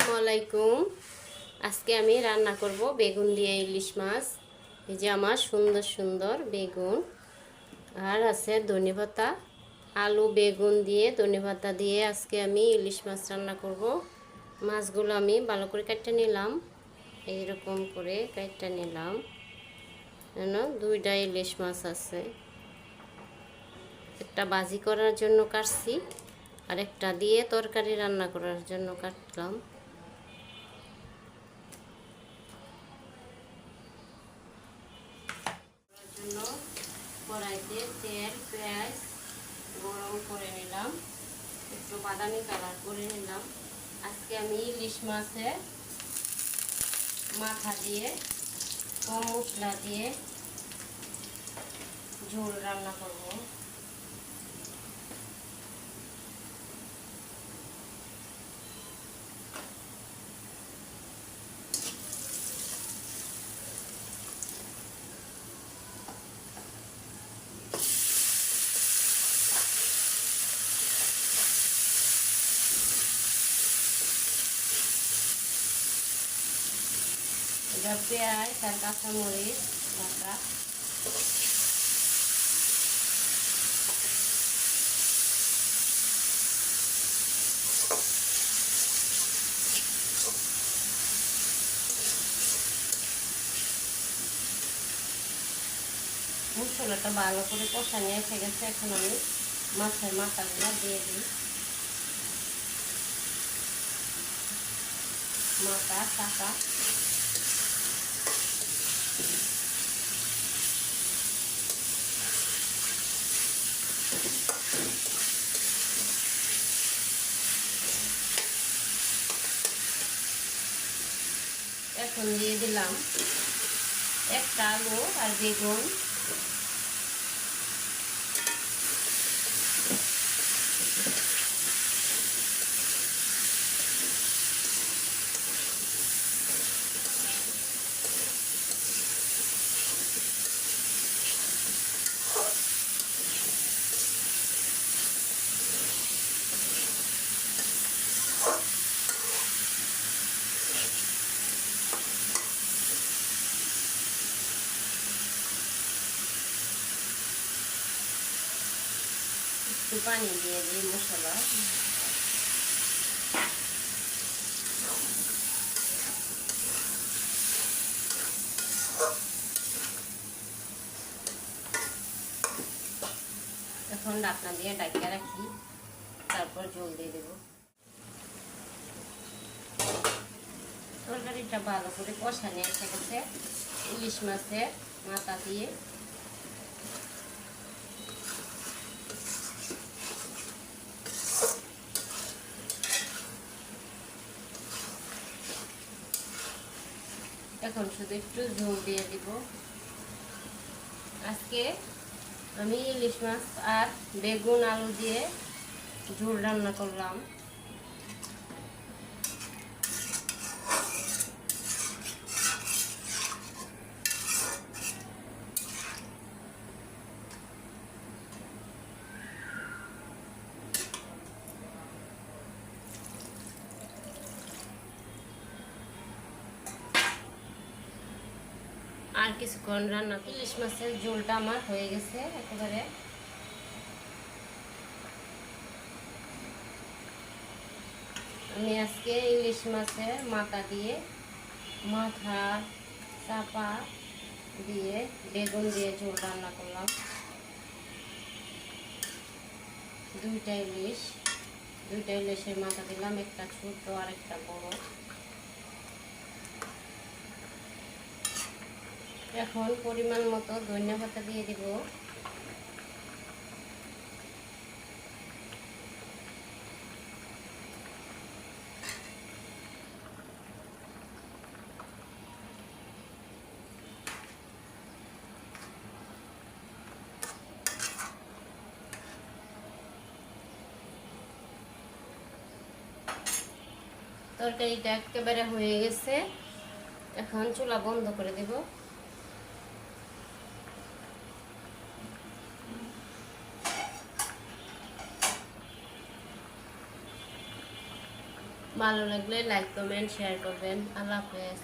আসসালামু আলাইকুম। আজকে আমি রান্না করব বেগুন দিয়ে ইলিশ মাছ। এই যে আমার সুন্দর সুন্দর বেগুন, আর আছে ধনেপাতা, আলু বেগুন দিয়ে ধনেপাতা দিয়ে আজকে আমি ইলিশ মাছ রান্না করব। মাছগুলো আমি ভালো করে কেটে নিলাম, এইরকম করে কেটে নিলাম। দুইটা ইলিশ মাছ আছে, একটা ভাজি করার জন্য কাটছি আর একটা দিয়ে তরকারি রান্না করার জন্য কাটলাম। জন্য কড়াইতে তেল পেঁয়াজ গরম করে নিলাম, একটু বাদামি কালার করে নিলাম। আজকে আমি ইলিশ মাছের মাথা দিয়ে কম মশলা দিয়ে ঝোল রান্না করব। এটা পেঁয়াজ আর কাঁচামরিচ বাটা, মশলাটা ভালো করে কষানো এসে গেছে। এখন আমি মাছের মাথাগুলো দিয়ে দিই। মাথা চাকা এখন দিয়ে দিলাম একটা আলু আর বেগুন। একটু পানি দিয়ে দিই মশলা। এখন ঢাকনা দিয়ে ঢাকিয়ে রাখি, তারপর জল দিয়ে দেব। তরকারিটা ভালো করে কষানো এসে গেছে ইলিশ মাছের মাথা দিয়ে। এখন শুধু একটু ঝোল দিয়ে দিব। আজকে আমি ইলিশ মাছ আর বেগুন আলু দিয়ে ঝোল রান্না করলাম। আর কিছুক্ষণ রান্না, ইলিশ মাছের ঝোলটা আমার হয়ে গেছে একেবারে। আমি আজকে ইলিশ মাছের মাথা দিয়ে, মাথা চাপা দিয়ে বেগুন দিয়ে ঝোল রান্না করলাম। দুইটা ইলিশের মাথা দিলাম, একটা ছোট আর একটা বড়। এখন পরিমাণ মতো ধনিয়া পাতা দিয়ে দিব। তরকারিটা একেবারে হয়ে গেছে, এখন চুলা বন্ধ করে দেব। ভালো লাগলে লাইক কমেন্ট শেয়ার করবেন। আল্লাহ হাফেজ।